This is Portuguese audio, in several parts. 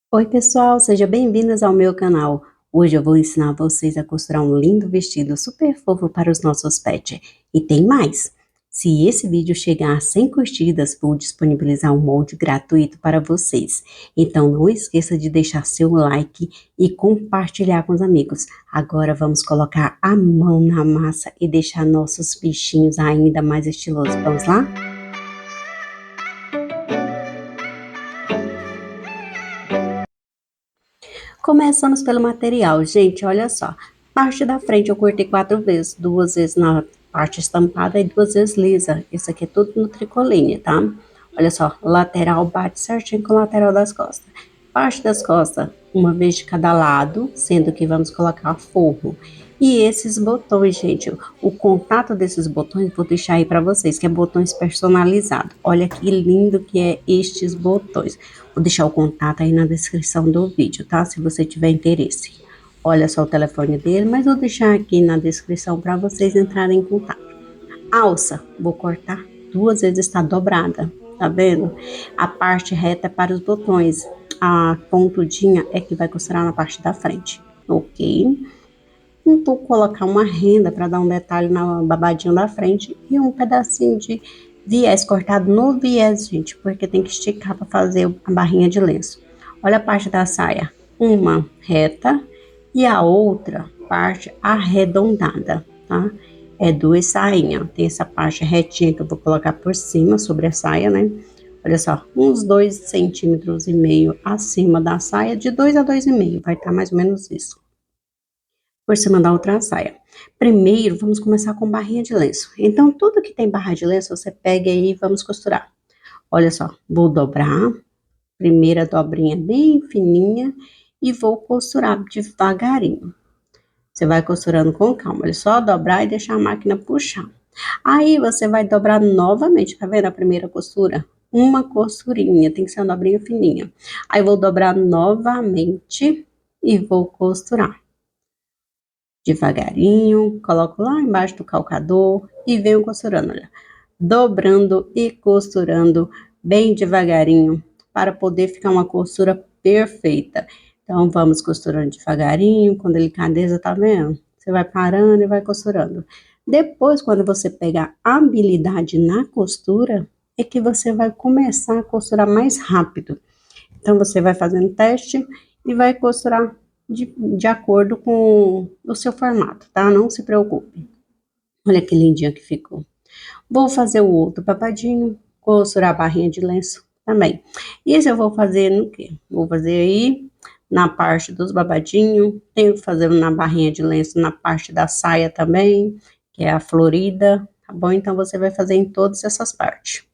Oi pessoal, sejam bem-vindos ao meu canal. Hoje eu vou ensinar vocês a costurar um lindo vestido super fofo para os nossos pets. E tem mais! Se esse vídeo chegar a 100 curtidas, vou disponibilizar um molde gratuito para vocês. Então não esqueça de deixar seu like e compartilhar com os amigos. Agora vamos colocar a mão na massa e deixar nossos bichinhos ainda mais estilosos. Vamos lá? Começamos pelo material, gente, olha só. Parte da frente eu cortei 4 vezes, 2 vezes na parte estampada e 2 vezes lisa. Isso aqui é tudo no tricoline, tá? Olha só, lateral bate certinho com o lateral das costas. Parte das costas, uma vez de cada lado, sendo que vamos colocar forro. E esses botões, gente, o contato desses botões vou deixar aí para vocês, que é botões personalizados. Olha que lindo que é estes botões. Vou deixar o contato aí na descrição do vídeo, tá? Se você tiver interesse. Olha só o telefone dele, mas vou deixar aqui na descrição para vocês entrarem em contato. Alça, vou cortar 2 vezes, está dobrada, tá vendo? A parte reta é para os botões, a pontudinha é que vai costurar na parte da frente, ok? Vou colocar uma renda para dar um detalhe na babadinha da frente e um pedacinho de viés cortado no viés, gente, porque tem que esticar para fazer a barrinha de lenço. Olha a parte da saia, uma reta e a outra parte arredondada, tá? É duas sainhas, tem essa parte retinha que eu vou colocar por cima, sobre a saia, né? Olha só, uns 2,5 cm acima da saia, de 2 a 2,5, vai estar mais ou menos isso por cima da outra saia. Primeiro, vamos começar com barrinha de lenço. Então, tudo que tem barra de lenço, você pega aí e vamos costurar. Olha só, vou dobrar, primeira dobrinha bem fininha e vou costurar devagarinho. Você vai costurando com calma, é só dobrar e deixar a máquina puxar. Aí você vai dobrar novamente, tá vendo a primeira costura? Uma costurinha, tem que ser uma dobrinha fininha. Aí vou dobrar novamente e vou costurar devagarinho, coloco lá embaixo do calcador e venho costurando, olha, dobrando e costurando bem devagarinho para poder ficar uma costura perfeita. Então vamos costurando devagarinho, com delicadeza, tá vendo? Você vai parando e vai costurando. Depois, quando você pegar habilidade na costura, é que você vai começar a costurar mais rápido. Então, você vai fazendo teste e vai costurar de acordo com o seu formato, tá? Não se preocupe. Olha que lindinha que ficou. Vou fazer o outro babadinho, costurar a barrinha de lenço também. Isso eu vou fazer no quê? Vou fazer aí na parte dos babadinhos, tenho que fazer na barrinha de lenço, na parte da saia também, que é a florida, tá bom? Então, você vai fazer em todas essas partes.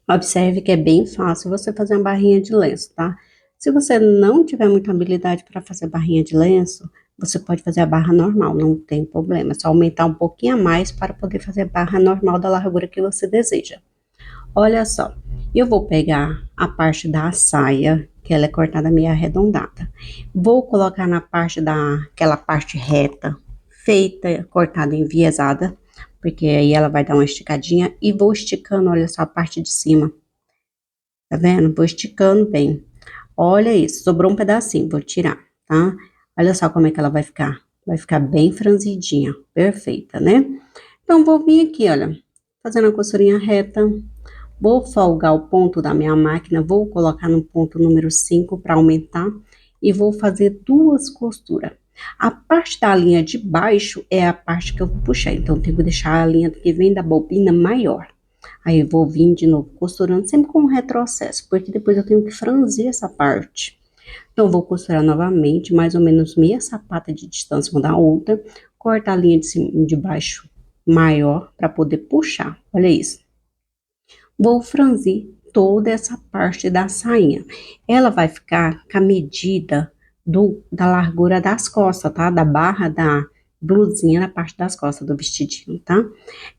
Observe que é bem fácil você fazer uma barrinha de lenço, tá? Se você não tiver muita habilidade para fazer barrinha de lenço, você pode fazer a barra normal, não tem problema. É só aumentar um pouquinho a mais para poder fazer a barra normal da largura que você deseja. Olha só, eu vou pegar a parte da saia, que ela é cortada meio arredondada. Vou colocar na parte aquela parte reta, feita, cortada enviesada, porque aí ela vai dar uma esticadinha e vou esticando, olha só a parte de cima, tá vendo? Vou esticando bem. Olha isso, sobrou um pedacinho, vou tirar, tá? Olha só como é que ela vai ficar bem franzidinha, perfeita, né? Então, vou vir aqui, olha, fazendo a costurinha reta, vou folgar o ponto da minha máquina, vou colocar no ponto número 5 para aumentar e vou fazer 2 costuras. A parte da linha de baixo é a parte que eu vou puxar, então tenho que deixar a linha que vem da bobina maior. Aí eu vou vir de novo costurando sempre com um retrocesso, porque depois eu tenho que franzir essa parte. Então, eu vou costurar novamente, mais ou menos meia sapata de distância uma da outra, cortar a linha de, cima, de baixo maior para poder puxar. Olha isso. Vou franzir toda essa parte da sainha. Ela vai ficar com a medida da largura das costas, tá? Da barra da blusinha na parte das costas do vestidinho, tá?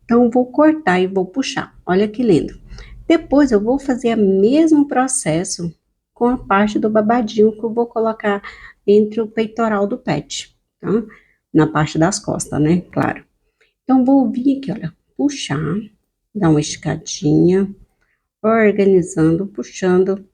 Então, vou cortar e vou puxar. Olha que lindo. Depois, eu vou fazer o mesmo processo com a parte do babadinho que eu vou colocar entre o peitoral do pet, tá? Na parte das costas, né? Claro. Então, vou vir aqui, olha, puxar, dar uma esticadinha, organizando, puxando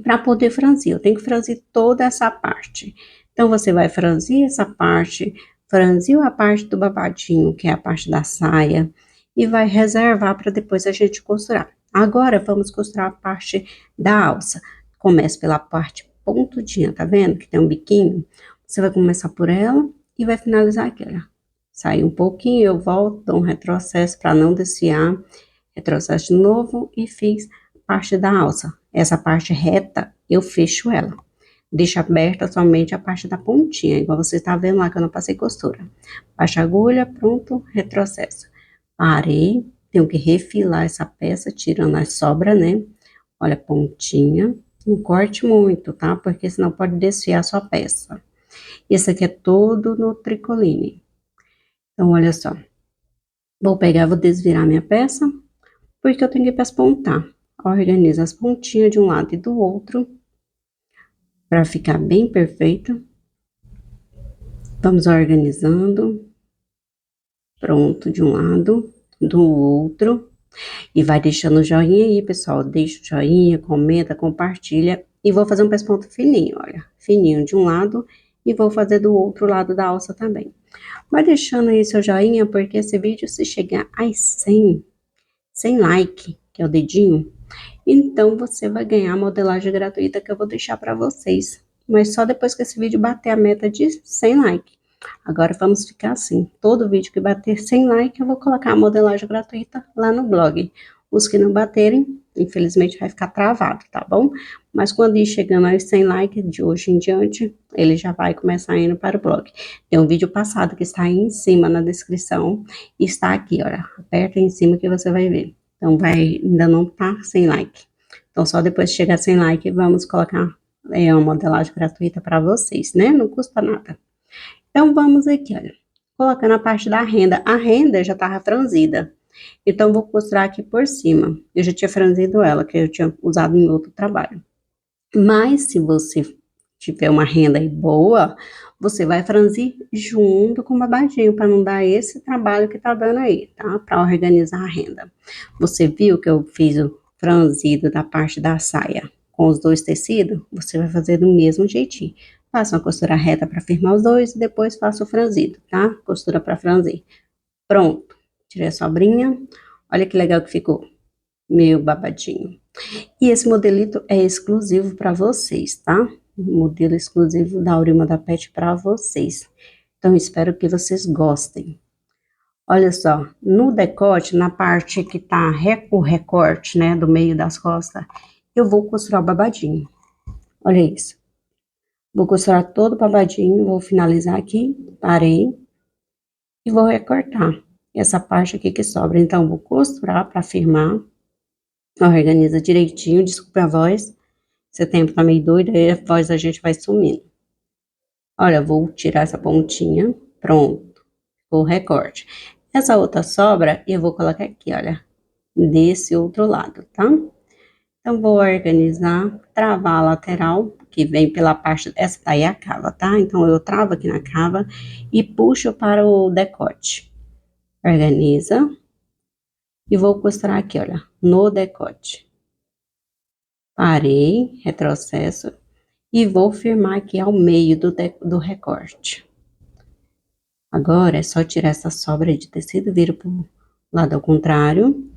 para poder franzir. Eu tenho que franzir toda essa parte. Então, você vai franzir essa parte, franziu a parte do babadinho, que é a parte da saia, e vai reservar para depois a gente costurar. Agora, vamos costurar a parte da alça. Começa pela parte pontudinha, tá vendo? Que tem um biquinho. Você vai começar por ela e vai finalizar aqui, olha. Sai um pouquinho, eu volto, dou um retrocesso para não desfiar, retrocesso de novo e fiz parte da alça. Essa parte reta, eu fecho ela. Deixo aberta somente a parte da pontinha, igual você está vendo lá que eu não passei costura. Baixa a agulha, pronto, retrocesso. Parei, tenho que refilar essa peça, tirando a sobra, né? Olha a pontinha, não corte muito, tá? Porque senão pode desfiar a sua peça. Esse aqui é todo no tricoline. Então, olha só. Vou pegar, vou desvirar minha peça, porque eu tenho que pespontar. Organizo as pontinhas de um lado e do outro, para ficar bem perfeito. Vamos organizando. Pronto, de um lado, do outro. E vai deixando o joinha aí, pessoal. Deixa o joinha, comenta, compartilha. E vou fazer um pesponto fininho, olha. Fininho de um lado e vou fazer do outro lado da alça também. Vai deixando aí seu joinha, porque esse vídeo, se chegar a 100 like, que é o dedinho, então você vai ganhar a modelagem gratuita que eu vou deixar para vocês. Mas só depois que esse vídeo bater a meta de 100 likes. Agora vamos ficar assim. Todo vídeo que bater 100 likes, eu vou colocar a modelagem gratuita lá no blog. Os que não baterem, infelizmente vai ficar travado, tá bom? Mas quando ir chegando aos 100 likes de hoje em diante, ele já vai começar indo para o blog. Tem um vídeo passado que está aí em cima na descrição e está aqui, olha. Aperta aí em cima que você vai ver. Então, ainda não tá 100 like. Então, só depois de chegar a 100 like, vamos colocar uma modelagem gratuita para vocês, né? Não custa nada. Então, vamos aqui, olha. Colocando a parte da renda. A renda já tava franzida. Então, vou costurar aqui por cima. Eu já tinha franzido ela, que eu tinha usado em outro trabalho. Mas, se você tiver uma renda aí boa, você vai franzir junto com o babadinho, para não dar esse trabalho que tá dando aí, tá? Para organizar a renda. Você viu que eu fiz o franzido da parte da saia com os dois tecidos? Você vai fazer do mesmo jeitinho. Faça uma costura reta para firmar os dois e depois faça o franzido, tá? Costura para franzir. Pronto. Tirei a sobrinha. Olha que legal que ficou. Meu babadinho. E esse modelito é exclusivo para vocês, tá? Modelo exclusivo da Aurima da Pet para vocês. Então, espero que vocês gostem. Olha só, no decote, na parte que tá o recorte, né, do meio das costas, eu vou costurar o babadinho. Olha isso. Vou costurar todo o babadinho, vou finalizar aqui, parei, e vou recortar essa parte aqui que sobra. Então, vou costurar para firmar. Organiza direitinho, desculpa a voz. Esse tempo tá meio doido, aí a voz da gente vai sumindo. Olha, vou tirar essa pontinha, pronto, o recorte. Essa outra sobra, eu vou colocar aqui, olha, desse outro lado, tá? Então, vou organizar, travar a lateral, que vem pela parte, essa daí é a cava, tá? Então, eu travo aqui na cava e puxo para o decote. Organiza. E vou costurar aqui, olha, no decote. Parei, retrocesso. E vou firmar aqui ao meio do recorte. Agora, é só tirar essa sobra de tecido, viro pro lado ao contrário.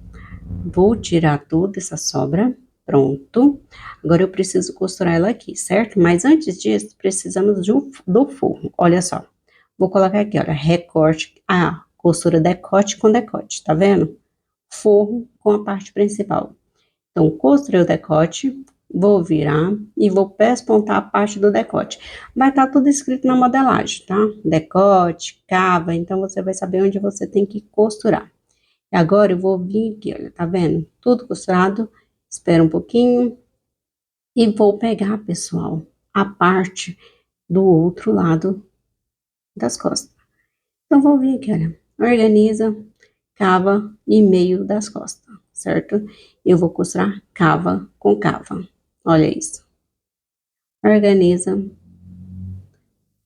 Vou tirar toda essa sobra, pronto. Agora, eu preciso costurar ela aqui, certo? Mas antes disso, precisamos do forro. Olha só, vou colocar aqui, olha, recorte, costura decote com decote, tá vendo? Forro com a parte principal. Então, costurei o decote, vou virar e vou pespontar a parte do decote. Vai estar tudo escrito na modelagem, tá? Decote, cava, então você vai saber onde você tem que costurar. E agora eu vou vir aqui, olha, tá vendo? Tudo costurado, espera um pouquinho e vou pegar, pessoal, a parte do outro lado das costas. Então, vou vir aqui, olha, organiza, cava e meio das costas, certo? Eu vou costurar cava com cava. Olha isso. Organiza,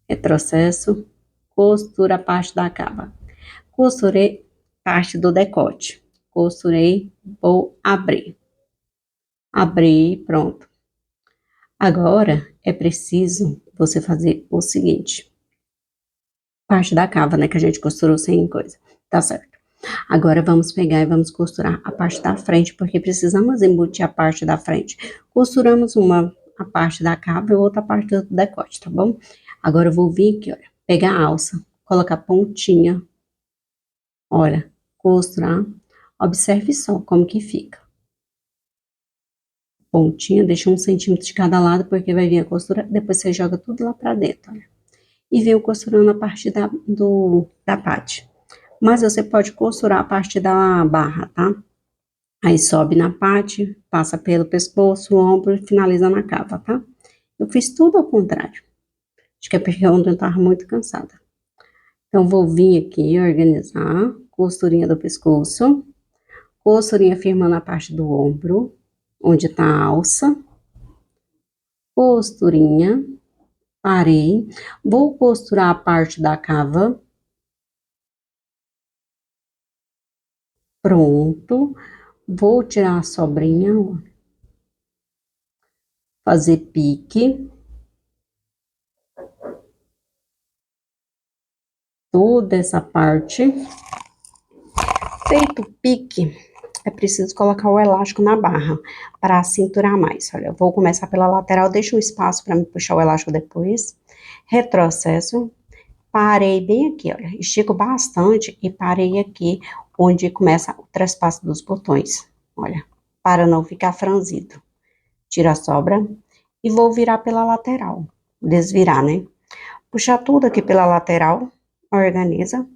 retrocesso, costura a parte da cava. Costurei parte do decote. Costurei, vou abrir. Abri, pronto. Agora, é preciso você fazer o seguinte. Parte da cava, né, que a gente costurou sem coisa. Tá certo. Agora, vamos pegar e vamos costurar a parte da frente, porque precisamos embutir a parte da frente. Costuramos a parte da cava e outra parte do decote, tá bom? Agora, eu vou vir aqui, olha, pegar a alça, colocar pontinha, olha, costurar. Observe só como que fica. Pontinha, deixa 1 centímetro de cada lado, porque vai vir a costura, depois você joga tudo lá pra dentro, olha. E venho costurando a parte da parte. Mas você pode costurar a parte da barra, tá? Aí sobe na parte, passa pelo pescoço, o ombro e finaliza na cava, tá? Eu fiz tudo ao contrário. Acho que é porque ontem eu tava muito cansada. Então, vou vir aqui organizar, costurinha do pescoço, costurinha firmando a parte do ombro, onde tá a alça, costurinha, parei, vou costurar a parte da cava, pronto, vou tirar a sobrinha, ó, fazer pique, toda essa parte. Feito o pique, é preciso colocar o elástico na barra para cinturar mais. Olha, eu vou começar pela lateral, deixo um espaço para me puxar o elástico depois. Retrocesso, parei bem aqui, olha, estico bastante e parei aqui onde começa o trespasse dos botões. Olha, para não ficar franzido. Tira a sobra e vou virar pela lateral, desvirar, né? Puxar tudo aqui pela lateral, organiza.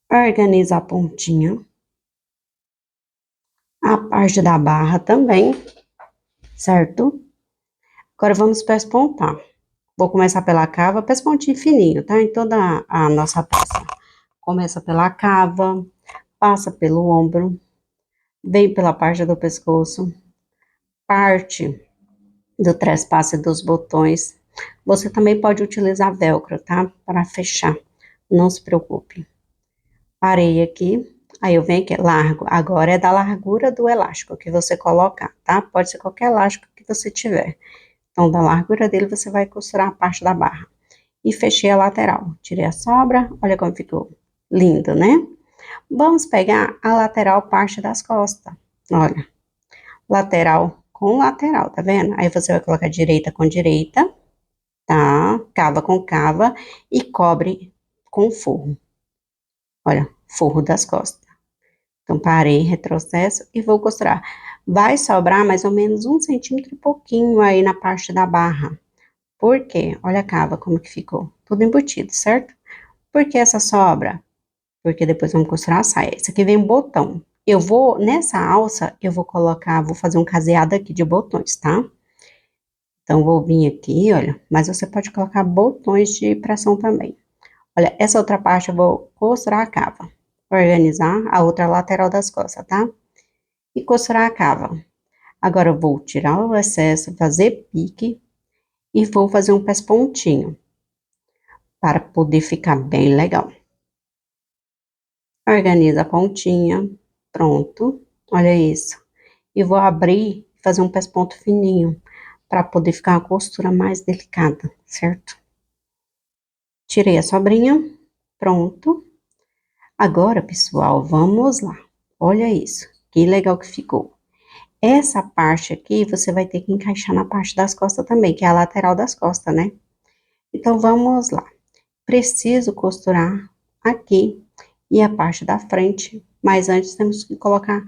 Organiza a pontinha. A parte da barra também, certo? Agora vamos pespontar. Vou começar pela cava, pespontinho fininho, tá? Em toda a nossa peça. Começa pela cava, passa pelo ombro, vem pela parte do pescoço, parte do trespasse dos botões. Você também pode utilizar velcro, tá? Para fechar, não se preocupe. Parei aqui, aí eu venho aqui, largo. Agora é da largura do elástico que você colocar, tá? Pode ser qualquer elástico que você tiver. Então, da largura dele, você vai costurar a parte da barra. E fechei a lateral. Tirei a sobra, olha como ficou. Lindo, né? Vamos pegar a lateral parte das costas. Olha, lateral com lateral, tá vendo? Aí você vai colocar direita com direita, tá? Cava com cava e cobre com forro. Olha, forro das costas. Então, parei, retrocesso e vou costurar. Vai sobrar mais ou menos 1 centímetro e pouquinho aí na parte da barra. Por quê? Olha a cava como que ficou. Tudo embutido, certo? Por que essa sobra? Porque depois vamos costurar a saia. Esse aqui vem um botão. Eu vou, nessa alça, eu vou colocar, vou fazer um caseado aqui de botões, tá? Então, vou vir aqui, olha, mas você pode colocar botões de pressão também. Olha, essa outra parte eu vou costurar a cava. Organizar a outra lateral das costas, tá? E costurar a cava. Agora eu vou tirar o excesso, fazer pique e vou fazer um pespontinho para poder ficar bem legal. Organiza a pontinha, pronto, olha isso. E vou abrir e fazer um pesponto fininho para poder ficar uma costura mais delicada, certo? Tirei a sobrinha, pronto. Agora, pessoal, vamos lá. Olha isso, que legal que ficou. Essa parte aqui, você vai ter que encaixar na parte das costas também, que é a lateral das costas, né? Então, vamos lá. Preciso costurar aqui e a parte da frente, mas antes temos que colocar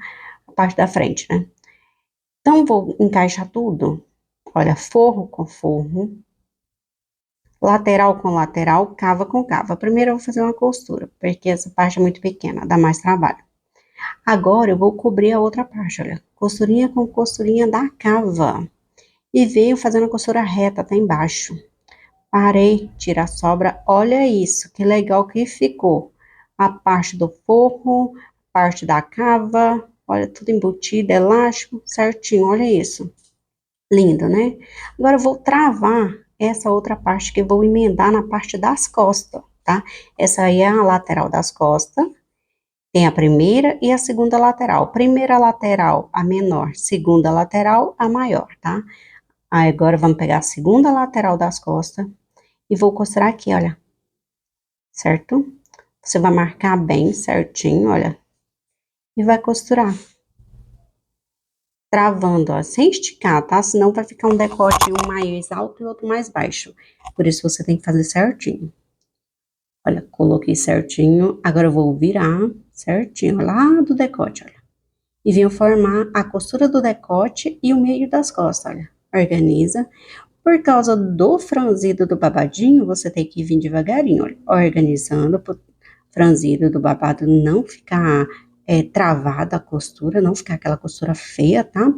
a parte da frente, né? Então, vou encaixar tudo. Olha, forro com forro, lateral com lateral, cava com cava. Primeiro eu vou fazer uma costura, porque essa parte é muito pequena, dá mais trabalho. Agora eu vou cobrir a outra parte, olha, costurinha com costurinha da cava. E venho fazendo a costura reta até embaixo. Parei, tira a sobra, olha isso, que legal que ficou. A parte do forro, parte da cava, olha, tudo embutido, elástico, certinho, olha isso. Lindo, né? Agora eu vou travar essa outra parte que eu vou emendar na parte das costas, tá? Essa aí é a lateral das costas. Tem a primeira e a segunda lateral. Primeira lateral, a menor. Segunda lateral, a maior, tá? Aí agora vamos pegar a segunda lateral das costas e vou costurar aqui, olha. Certo? Você vai marcar bem certinho, olha. E vai costurar. Travando, ó, sem esticar, tá? Senão vai ficar um decote, um mais alto e outro mais baixo. Por isso você tem que fazer certinho. Olha, coloquei certinho. Agora eu vou virar certinho, lá do decote, olha. E venho formar a costura do decote e o meio das costas, olha. Organiza. Por causa do franzido do babadinho, você tem que vir devagarinho, olha. Organizando pro franzido do babado não ficar travada a costura, não ficar aquela costura feia, tá?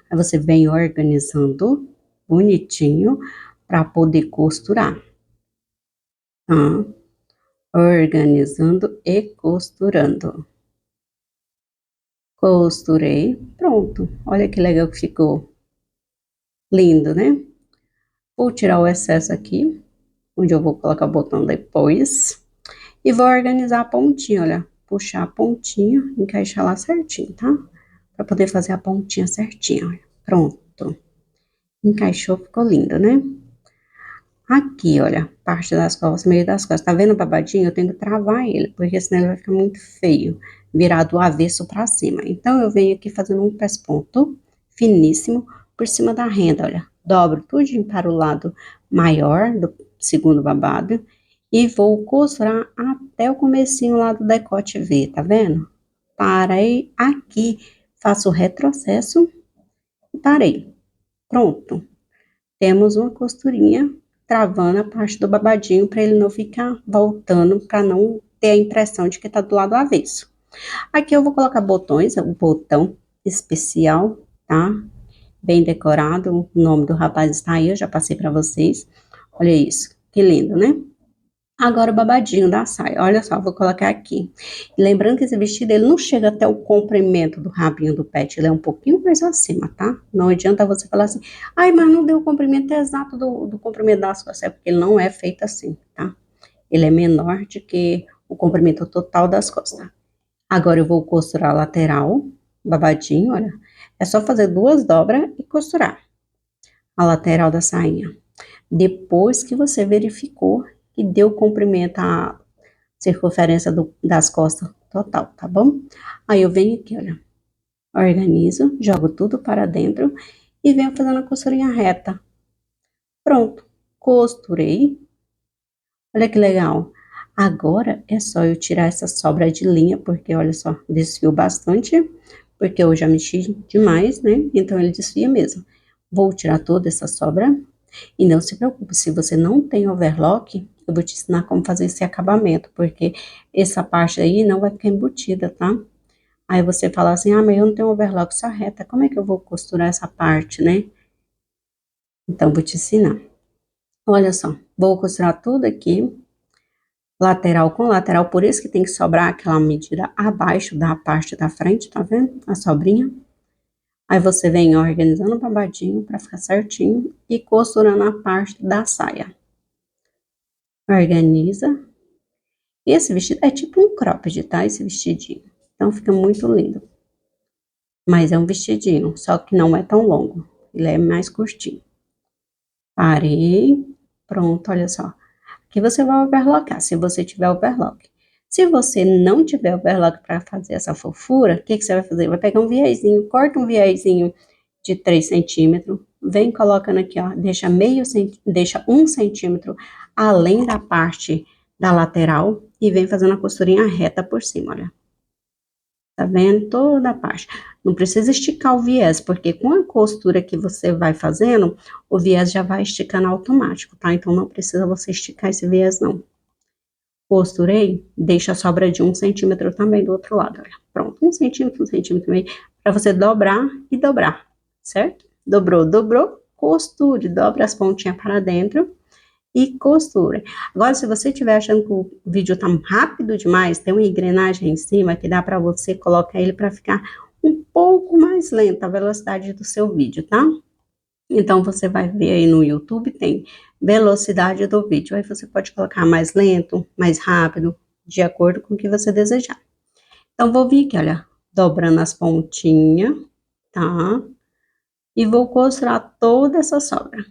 Aí você vem organizando bonitinho para poder costurar, tá? Organizando e costurando. Costurei, pronto. Olha que legal que ficou. Lindo, né? Vou tirar o excesso aqui, onde eu vou colocar o botão depois. E vou organizar a pontinha, olha. Puxar a pontinha, encaixar lá certinho, tá? Pra poder fazer a pontinha certinha, olha. Pronto. Encaixou, ficou lindo, né? Aqui, olha, parte das costas, meio das costas. Tá vendo o babadinho? Eu tenho que travar ele, porque senão ele vai ficar muito feio, virado do avesso pra cima. Então, eu venho aqui fazendo um pesponto finíssimo por cima da renda, olha. Dobro tudinho para o lado maior do segundo babado e vou costurar até o comecinho lá do decote V, tá vendo? Parei aqui, faço o retrocesso e parei. Pronto. Temos uma costurinha travando a parte do babadinho para ele não ficar voltando, para não ter a impressão de que tá do lado avesso. Aqui eu vou colocar botões, o botão especial, tá? Bem decorado, o nome do rapaz está aí, eu já passei para vocês. Olha isso, que lindo, né? Agora o babadinho da saia, olha só, vou colocar aqui. Lembrando que esse vestido, ele não chega até o comprimento do rabinho do pet, ele é um pouquinho mais acima, tá? Não adianta você falar assim, ai, mas não deu o comprimento exato do comprimento das costas, é porque ele não é feito assim, tá? Ele é menor do que o comprimento total das costas. Agora eu vou costurar a lateral, babadinho, olha. É só fazer 2 dobras e costurar a lateral da sainha. Depois que você verificou que deu comprimento a circunferência das costas total, tá bom? Aí eu venho aqui, olha, organizo, jogo tudo para dentro e venho fazendo a costurinha reta. Pronto, costurei. Olha que legal. Agora é só eu tirar essa sobra de linha, porque olha só, desfiou bastante, porque eu já mexi demais, né? Então ele desfia mesmo. Vou tirar toda essa sobra. E não se preocupe, se você não tem overlock, eu vou te ensinar como fazer esse acabamento, porque essa parte aí não vai ficar embutida, tá? Aí você fala assim, ah, mas eu não tenho overlock, só reta, como é que eu vou costurar essa parte, né? Então, eu vou te ensinar. Olha só, vou costurar tudo aqui, lateral com lateral, por isso que tem que sobrar aquela medida abaixo da parte da frente, tá vendo? A sobrinha. Aí você vem organizando o babadinho para ficar certinho e costurando a parte da saia. Organiza. Esse vestido é tipo um cropped, tá? Esse vestidinho. Então fica muito lindo. Mas é um vestidinho, só que não é tão longo. Ele é mais curtinho. Parei. Pronto, olha só. Aqui você vai overlockar, se você tiver overlock. Se você não tiver overlock para fazer essa fofura, o que que você vai fazer? Vai pegar um viezinho, corta um viezinho de 3 centímetros, vem colocando aqui, ó, deixa 1 centímetro além da parte da lateral e vem fazendo a costurinha reta por cima, olha. Tá vendo? Toda a parte. Não precisa esticar o viés, porque com a costura que você vai fazendo, o viés já vai esticando automático, tá? Então, não precisa você esticar esse viés, não. Costurei, deixa a sobra de 1 centímetro também do outro lado, olha. Pronto, 1 centímetro e meio, pra você dobrar e dobrar, certo? Dobrou, dobrou, costure, dobra as pontinhas para dentro e costura. Agora, se você estiver achando que o vídeo tá rápido demais, tem uma engrenagem em cima que dá para você colocar ele para ficar um pouco mais lenta a velocidade do seu vídeo, tá? Então, você vai ver aí no YouTube, tem velocidade do vídeo. Aí você pode colocar mais lento, mais rápido, de acordo com o que você desejar. Então, vou vir aqui, olha, dobrando as pontinhas, tá? E vou costurar toda essa sobra.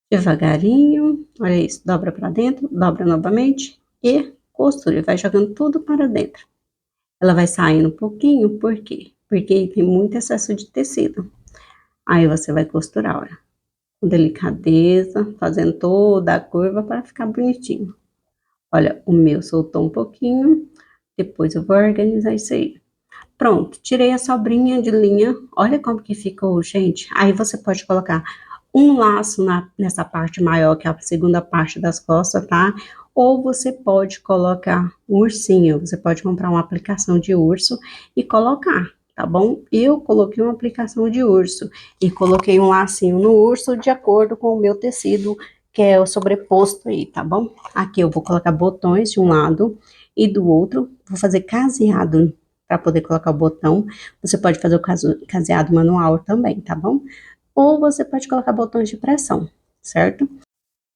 Devagarinho, olha isso, dobra pra dentro, dobra novamente e costura, e vai jogando tudo para dentro. Ela vai saindo um pouquinho, por quê? Porque tem muito excesso de tecido. Aí você vai costurar, olha, com delicadeza, fazendo toda a curva para ficar bonitinho. Olha, o meu soltou um pouquinho, depois eu vou organizar isso aí. Pronto, tirei a sobrinha de linha, olha como que ficou, gente. Aí você pode colocar um laço nessa parte maior, que é a segunda parte das costas, tá? Ou você pode colocar um ursinho, você pode comprar uma aplicação de urso e colocar, tá bom? Eu coloquei uma aplicação de urso e coloquei um lacinho no urso de acordo com o meu tecido, que é o sobreposto aí, tá bom? Aqui eu vou colocar botões de um lado e do outro, vou fazer caseado para poder colocar o botão. Você pode fazer o caseado manual também, tá bom? Ou você pode colocar botões de pressão, certo?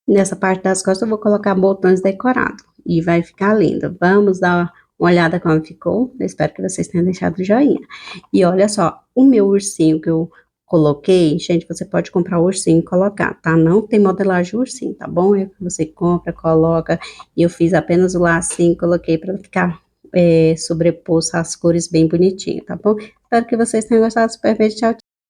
Nessa parte das costas eu vou colocar botões decorados e vai ficar lindo. Vamos dar uma olhada como ficou. Eu espero que vocês tenham deixado o joinha. E olha só, o meu ursinho que eu coloquei, gente, você pode comprar o ursinho e colocar, tá? Não tem modelagem ursinho, tá bom? É que você compra, coloca. E eu fiz apenas o lacinho, coloquei para ficar sobreposto as cores bem bonitinho, tá bom? Espero que vocês tenham gostado. Super beijo, tchau, tchau.